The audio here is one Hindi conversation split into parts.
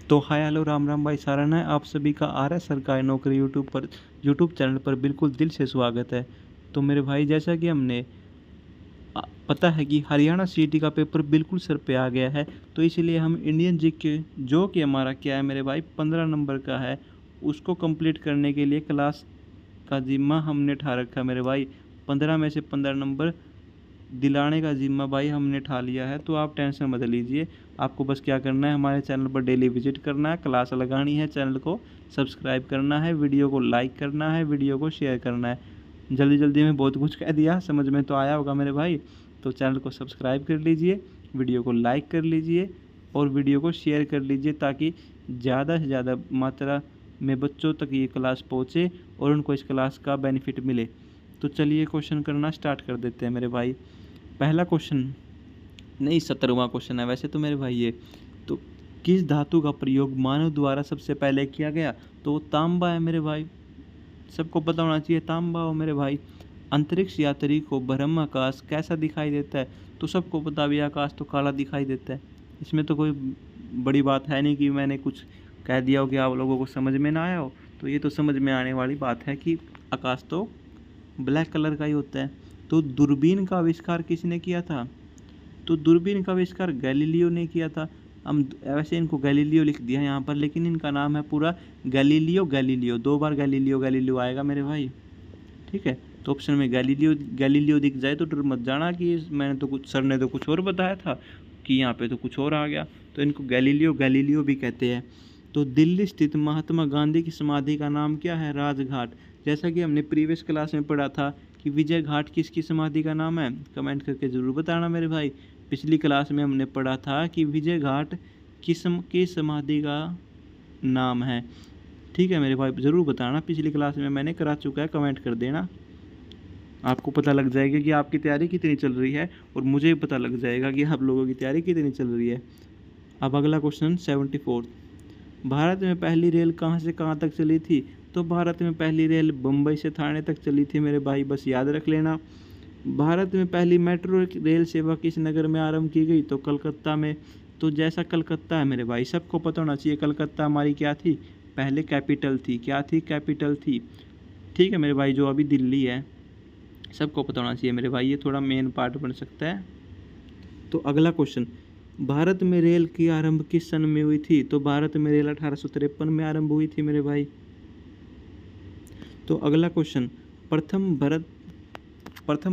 तो हाय हेलो राम राम भाई सारण है। आप सभी का RS सरकारी नौकरी यूट्यूब चैनल पर बिल्कुल दिल से स्वागत है। तो मेरे भाई जैसा कि हमने पता है कि हरियाणा सीटी का पेपर बिल्कुल सर पे आ गया है, तो इसलिए हम इंडियन जीके जो कि हमारा क्या है मेरे भाई 15 नंबर का है, उसको कंप्लीट करने के लिए क्लास का जिम्मा हमने उठा रखा है मेरे भाई। 15 में से 15 नंबर दिलाने का जिम्मा भाई हमने उठा लिया है। तो आप टेंशन मत लीजिए, आपको बस क्या करना है, हमारे चैनल पर डेली विजिट करना है, क्लास लगानी है, चैनल को सब्सक्राइब करना है, वीडियो को लाइक करना है, वीडियो को शेयर करना है। जल्दी जल्दी में बहुत कुछ कह दिया, समझ में तो आया होगा मेरे भाई। तो चैनल को सब्सक्राइब कर लीजिए, वीडियो को लाइक कर लीजिए और वीडियो को शेयर कर लीजिए, ताकि ज़्यादा से ज़्यादा मात्रा में बच्चों तक ये क्लास पहुँचे और उनको इस क्लास का बेनिफिट मिले। तो चलिए क्वेश्चन करना स्टार्ट कर देते हैं मेरे भाई। पहला क्वेश्चन नहीं, 17वां क्वेश्चन है वैसे तो मेरे भाई ये। तो किस धातु का प्रयोग मानव द्वारा सबसे पहले किया गया? तो वो तांबा है मेरे भाई, सबको पता होना चाहिए, तांबा हो मेरे भाई। अंतरिक्ष यात्री को ब्रह्म आकाश कैसा दिखाई देता है? तो सबको पता भी, आकाश तो काला दिखाई देता है। इसमें तो कोई बड़ी बात है नहीं कि मैंने कुछ कह दिया हो कि आप लोगों को समझ में ना आया हो। तो ये तो समझ में आने वाली बात है कि आकाश तो ब्लैक कलर का ही होता है। तो दूरबीन का आविष्कार किसने किया था? तो दूरबीन का आविष्कार गैलीलियो ने किया था। हम वैसे इनको गैलीलियो लिख दिया यहाँ पर, लेकिन इनका नाम है पूरा गैलीलियो। 2 बार गैलीलियो आएगा मेरे भाई, ठीक है। तो ऑप्शन में गैलीलियो दिख जाए तो डर मत जाना कि मैंने तो कुछ, सर ने तो कुछ और बताया था कि यहाँ पे तो कुछ और आ गया। तो इनको गैलीलियो भी कहते हैं। तो दिल्ली स्थित महात्मा गांधी की समाधि का नाम क्या है? राजघाट। जैसा कि हमने प्रीवियस क्लास में पढ़ा था कि विजय घाट किसकी समाधि का नाम है, कमेंट करके ज़रूर बताना मेरे भाई। पिछली क्लास में हमने पढ़ा था कि विजय घाट की समाधि का नाम है, ठीक है मेरे भाई, ज़रूर बताना। पिछली क्लास में मैंने करा चुका है, कमेंट कर देना, आपको पता लग जाएगा कि आपकी तैयारी कितनी चल रही है और मुझे पता लग जाएगा कि आप लोगों की तैयारी कितनी चल रही है। अब अगला क्वेश्चन 74। भारत में पहली रेल कहाँ से कहाँ तक चली थी? तो भारत में पहली रेल बम्बई से थाने तक चली थी मेरे भाई, बस याद रख लेना। भारत में पहली मेट्रो रेल सेवा किस नगर में आरंभ की गई? तो कलकत्ता में। तो जैसा कलकत्ता है मेरे भाई, सबको पता होना चाहिए कलकत्ता हमारी क्या थी, पहले कैपिटल थी। क्या थी? कैपिटल थी, ठीक है मेरे भाई, जो अभी दिल्ली है। सबको पता होना चाहिए मेरे भाई, ये थोड़ा मेन पार्ट बन सकता है। तो अगला क्वेश्चन, भारत में रेल की आरंभ किस सन में हुई थी? तो भारत में रेल 1853 में आरंभ हुई थी मेरे भाई। तो अगला क्वेश्चन, प्रथम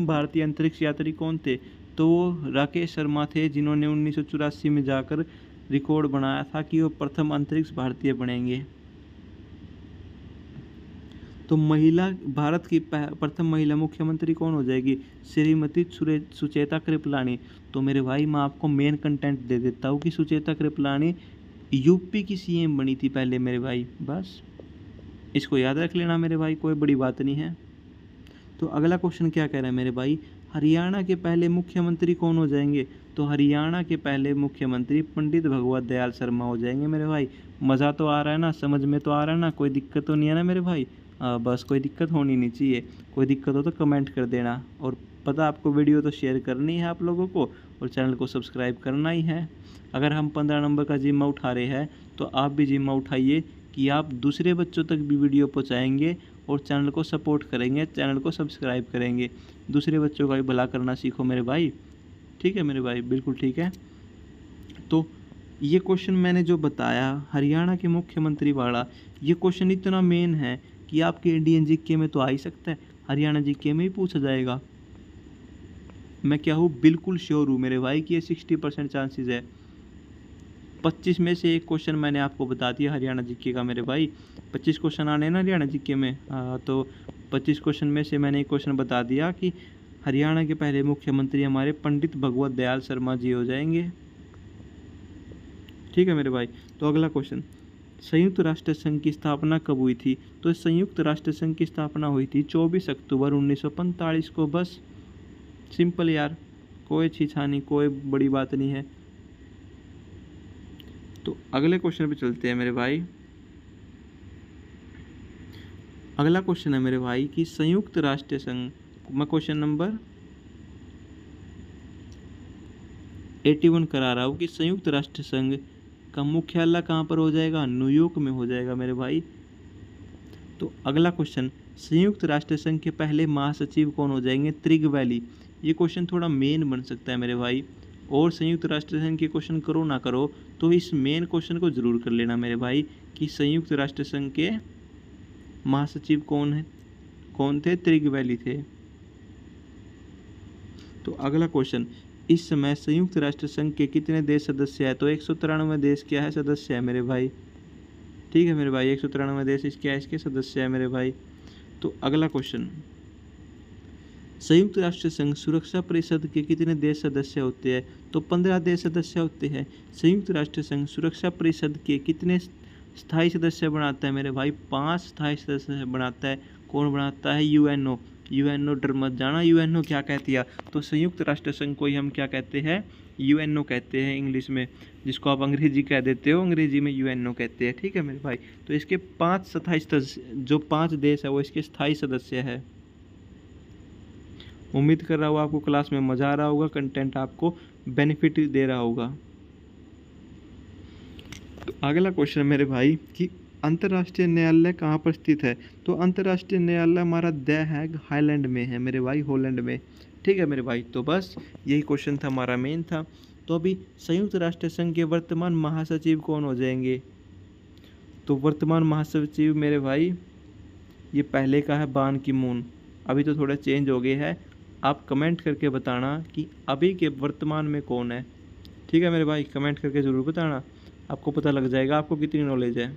भारतीय अंतरिक्ष यात्री कौन थे? तो वो राकेश शर्मा थे, जिन्होंने 1984 में जाकर रिकॉर्ड बनाया था कि वो प्रथम अंतरिक्ष भारतीय बनेंगे। तो भारत की प्रथम महिला मुख्यमंत्री कौन हो जाएगी? श्रीमती सुचेता कृपलानी। तो मेरे भाई मैं आपको मेन कंटेंट दे देता हूँ कि सुचेता कृपलानी यूपी की CM बनी थी पहले मेरे भाई, बस इसको याद रख लेना मेरे भाई, कोई बड़ी बात नहीं है। तो अगला क्वेश्चन क्या कह रहा है मेरे भाई, हरियाणा के पहले मुख्यमंत्री कौन हो जाएंगे? तो हरियाणा के पहले मुख्यमंत्री पंडित भगवत दयाल शर्मा हो जाएंगे मेरे भाई। मज़ा तो आ रहा है ना, समझ में तो आ रहा है ना, कोई दिक्कत तो नहीं है ना मेरे भाई? बस कोई दिक्कत होनी नहीं चाहिए। कोई दिक्कत हो तो कमेंट कर देना, और पता आपको वीडियो तो शेयर करनी है आप लोगों को, और चैनल को सब्सक्राइब करना ही है। अगर हम 15 नंबर का जिम्मा उठा रहे हैं तो आप भी जिम्मा उठाइए कि आप दूसरे बच्चों तक भी वीडियो पहुँचाएँगे और चैनल को सपोर्ट करेंगे, चैनल को सब्सक्राइब करेंगे। दूसरे बच्चों का भी भला करना सीखो मेरे भाई, ठीक है मेरे भाई, बिल्कुल ठीक है। तो ये क्वेश्चन मैंने जो बताया हरियाणा के मुख्यमंत्री वाला, ये क्वेश्चन इतना मेन है कि आपके इंडियन जीके में तो आ ही सकता है, हरियाणा जीके में ही पूछा जाएगा। मैं क्या हूँ, बिल्कुल श्योर हूँ मेरे भाई कि ये 60% चांसेस है। 25 में से एक क्वेश्चन मैंने आपको बता दिया हरियाणा जीके का मेरे भाई। 25 क्वेश्चन आने ना हरियाणा जीके में, तो 25 क्वेश्चन में से मैंने एक क्वेश्चन बता दिया कि हरियाणा के पहले मुख्यमंत्री हमारे पंडित भगवत दयाल शर्मा जी हो जाएंगे, ठीक है मेरे भाई। तो अगला क्वेश्चन, संयुक्त राष्ट्र संघ की स्थापना कब हुई थी? तो संयुक्त राष्ट्र संघ की स्थापना हुई थी 24 अक्टूबर 1945 को, बस सिंपल यार, कोई छीछानी, कोई बड़ी बात नहीं है। तो अगले क्वेश्चन पे चलते हैं मेरे भाई। अगला क्वेश्चन है मेरे भाई कि संयुक्त राष्ट्र संघ, मैं क्वेश्चन नंबर 81 करा रहा हूँ कि संयुक्त राष्ट्र संघ इसका मुख्यालय कहाँ पर हो जाएगा? न्यूयॉर्क में हो जाएगा मेरे भाई। तो अगला क्वेश्चन, संयुक्त राष्ट्र संघ के पहले महासचिव कौन हो जाएंगे? त्रिगवैली। ये क्वेश्चन थोड़ा मेन बन सकता है मेरे भाई, और संयुक्त राष्ट्र संघ के क्वेश्चन करो ना करो तो इस मेन क्वेश्चन को जरूर कर लेना मेरे भाई कि संयुक्त राष्ट्र संघ के महासचिव कौन थे? त्रिगवैली थे। तो अगला क्वेश्चन, इस समय संयुक्त राष्ट्र संघ के कितने देश सदस्य है? तो 193 देश क्या है? सदस्य है मेरे भाई। ठीक है मेरे भाई, 193 देश इसके सदस्य है मेरे भाई। तो अगला क्वेश्चन, संयुक्त राष्ट्र संघ सुरक्षा परिषद के कितने देश सदस्य होते हैं? तो 15 देश सदस्य होते हैं। संयुक्त राष्ट्र संघ सुरक्षा परिषद के कितने स्थायी सदस्य बनाता है मेरे भाई? 5 स्थायी सदस्य बनाता है। कौन बनाता है? यूएनओ। यूएनओ, डर मत जाना यूएनओ क्या कहती है। तो संयुक्त राष्ट्र संघ को ही हम क्या कहते हैं? यूएनओ कहते हैं इंग्लिश में, जिसको आप अंग्रेजी कह देते हो, अंग्रेजी में यूएनओ कहते हैं। ठीक है मेरे भाई। तो इसके 5 स्थायी सदस्य, जो 5 देश है वो इसके स्थायी सदस्य है। उम्मीद कर रहा हूँ आपको क्लास में मज़ा आ रहा होगा, कंटेंट आपको बेनिफिट दे रहा होगा। तो अगला क्वेश्चन मेरे भाई कि अंतर्राष्ट्रीय न्यायालय कहाँ पर स्थित है? तो अंतर्राष्ट्रीय न्यायालय हमारा द हैग हाईलैंड में है मेरे भाई, हॉलैंड में। ठीक है मेरे भाई। तो बस यही क्वेश्चन था, हमारा मेन था। तो अभी संयुक्त राष्ट्र संघ के वर्तमान महासचिव कौन हो जाएंगे? तो वर्तमान महासचिव मेरे भाई, ये पहले का है बान की मून, अभी तो थोड़ा चेंज हो गया है। आप कमेंट करके बताना कि अभी के वर्तमान में कौन है। ठीक है मेरे भाई, कमेंट करके ज़रूर बताना, आपको पता लग जाएगा आपको कितनी नॉलेज है।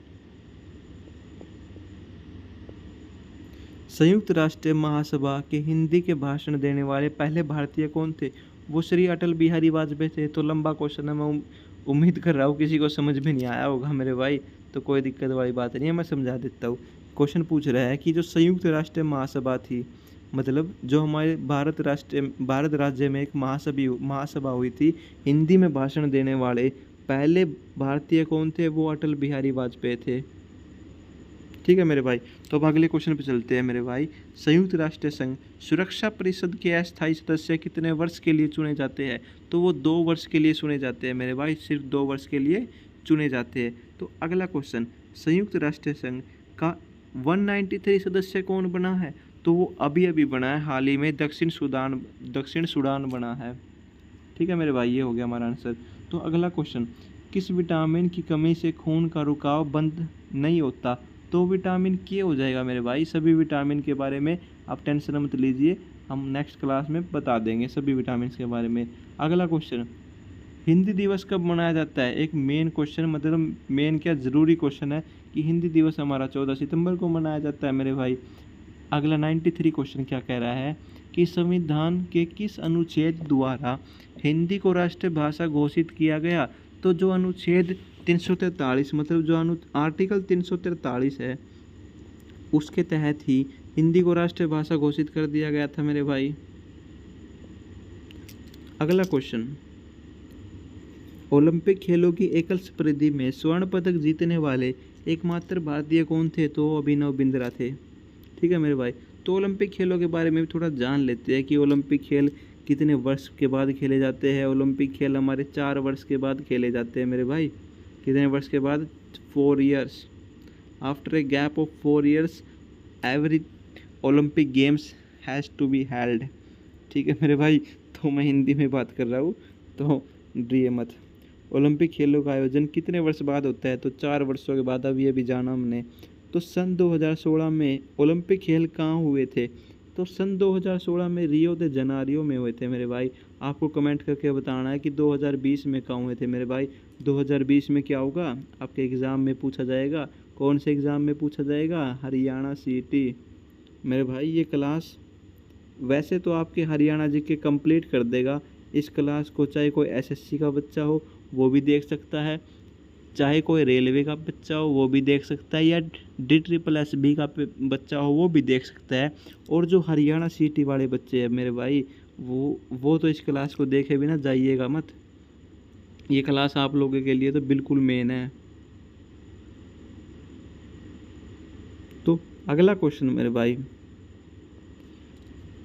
संयुक्त राष्ट्र महासभा के हिंदी के भाषण देने वाले पहले भारतीय कौन थे? वो श्री अटल बिहारी वाजपेयी थे। तो लंबा क्वेश्चन है, मैं उम्मीद कर रहा हूँ किसी को समझ में नहीं आया होगा मेरे भाई, तो कोई दिक्कत वाली बात नहीं है, मैं समझा देता हूँ। क्वेश्चन पूछ रहा है कि जो संयुक्त राष्ट्र महासभा थी, मतलब जो हमारे भारत राज्य में एक महासभा हुई थी, हिंदी में भाषण देने वाले पहले भारतीय कौन थे? वो अटल बिहारी वाजपेयी थे। ठीक है मेरे भाई। तो अब अगले क्वेश्चन पे चलते हैं मेरे भाई। संयुक्त राष्ट्र संघ सुरक्षा परिषद के अस्थायी सदस्य कितने वर्ष के लिए चुने जाते हैं? तो वो 2 वर्ष के लिए चुने जाते हैं मेरे भाई, सिर्फ 2 वर्ष के लिए चुने जाते हैं। तो अगला क्वेश्चन, संयुक्त राष्ट्र संघ का 193 सदस्य कौन बना है? तो वो अभी बना है, हाल ही में दक्षिण सूडान बना है। ठीक है मेरे भाई, ये हो गया हमारा आंसर। तो अगला क्वेश्चन, किस विटामिन की कमी से खून का रुकाव बंद नहीं होता? तो विटामिन के हो जाएगा मेरे भाई। सभी विटामिन के बारे में आप टेंशन मत लीजिए, हम नेक्स्ट क्लास में बता देंगे सभी विटामिन के बारे में। अगला क्वेश्चन, हिंदी दिवस कब मनाया जाता है? एक मेन क्वेश्चन, मतलब मेन क्या, ज़रूरी क्वेश्चन है कि हिंदी दिवस हमारा 14 सितंबर को मनाया जाता है मेरे भाई। अगला 93 क्वेश्चन क्या कह रहा है कि संविधान के किस अनुच्छेद द्वारा हिंदी को राष्ट्रभाषा घोषित किया गया? तो जो अनुच्छेद 343, मतलब जो आर्टिकल 343 है, उसके तहत ही हिंदी को राष्ट्रभाषा घोषित कर दिया गया था मेरे भाई। अगला क्वेश्चन, ओलंपिक खेलों की एकल स्पर्धा में स्वर्ण पदक जीतने वाले एकमात्र भारतीय कौन थे? तो अभिनव बिंद्रा थे। ठीक है मेरे भाई। तो ओलंपिक खेलों के बारे में भी थोड़ा जान लेते हैं कि ओलंपिक खेल कितने वर्ष के बाद खेले जाते हैं। ओलंपिक खेल हमारे 4 वर्ष के बाद खेले जाते हैं मेरे भाई। कितने वर्ष के बाद? 4 years. After a gap of 4 years every Olympic games has to be held. ठीक है मेरे भाई। तो मैं हिंदी में बात कर रहा हूँ, तो डरिए मत। ओलंपिक खेलों का आयोजन कितने वर्ष बाद होता है? तो 4 वर्षों के बाद, अभी जाना हमने। तो सन 2016 में ओलंपिक खेल कहाँ हुए थे? तो सन 2016 में रियो दे जनेरियो में हुए थे मेरे भाई। आपको कमेंट करके बताना है कि 2020 में कहाँ हुए थे मेरे भाई। 2020 में क्या होगा? आपके एग्ज़ाम में पूछा जाएगा। कौन से एग्ज़ाम में पूछा जाएगा? हरियाणा सीईटी। मेरे भाई ये क्लास वैसे तो आपके हरियाणा जी के कंप्लीट कर देगा इस क्लास को, चाहे कोई एसएससी का बच्चा हो वो भी देख सकता है, चाहे कोई रेलवे का बच्चा हो वो भी देख सकता है, या DSSB का बच्चा हो वो भी देख सकता है। और जो हरियाणा सीईटी वाले बच्चे हैं मेरे भाई, वो तो इस क्लास को देखे बिना जाइएगा मत। ये क्लास आप लोगों के लिए तो बिल्कुल मेन है। तो अगला क्वेश्चन मेरे भाई,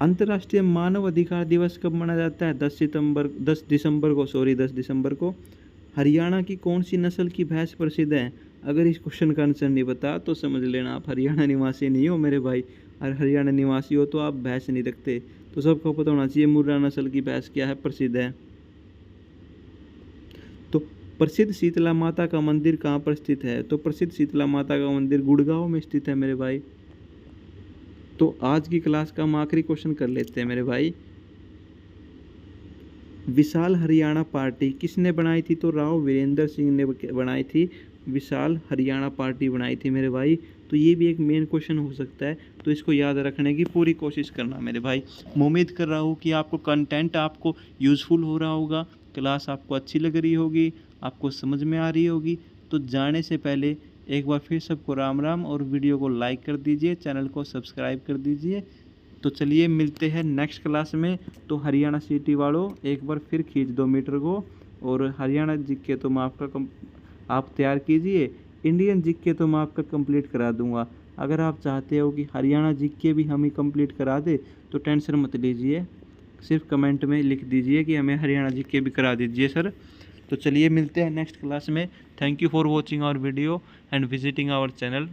अंतर्राष्ट्रीय मानव अधिकार दिवस कब मनाया जाता है? 10 दिसंबर को। हरियाणा की कौन सी नस्ल की भैंस प्रसिद्ध है? अगर इस क्वेश्चन का आंसर नहीं बता तो समझ लेना आप हरियाणा निवासी नहीं हो मेरे भाई। और हरियाणा निवासी हो तो आप भैंस नहीं रखते। तो सबको पता होना चाहिए मुर्रा नस्ल की भैंस क्या है, प्रसिद्ध है। तो प्रसिद्ध शीतला माता का मंदिर कहाँ पर स्थित है? तो प्रसिद्ध शीतला माता का मंदिर गुड़गांव में स्थित है मेरे भाई। तो आज की क्लास का हम आखिरी क्वेश्चन कर लेते हैं मेरे भाई। विशाल हरियाणा पार्टी किसने बनाई थी? तो राव वीरेंद्र सिंह ने बनाई थी। विशाल हरियाणा पार्टी बनाई थी मेरे भाई। तो ये भी एक मेन क्वेश्चन हो सकता है, तो इसको याद रखने की पूरी कोशिश करना मेरे भाई। मैं उम्मीद कर रहा हूँ कि आपको कंटेंट आपको यूज़फुल हो रहा होगा, क्लास आपको अच्छी लग रही होगी, आपको समझ में आ रही होगी। तो जाने से पहले एक बार फिर सबको राम राम, और वीडियो को लाइक कर दीजिए, चैनल को सब्सक्राइब कर दीजिए। तो चलिए मिलते हैं नेक्स्ट क्लास में। तो हरियाणा सिटी वालों एक बार फिर खींच दो मीटर को, और हरियाणा जीके तो मैं आपका आप तैयार कीजिए। इंडियन जीके तो मैं आपका कंप्लीट करा दूंगा। अगर आप चाहते हो कि हरियाणा जीके भी हम ही कंप्लीट करा दे तो टेंशन मत लीजिए, सिर्फ कमेंट में लिख दीजिए कि हमें हरियाणा जीके भी करा दीजिए सर। तो चलिए मिलते हैं नेक्स्ट क्लास में। Thank you for watching our video and visiting our channel.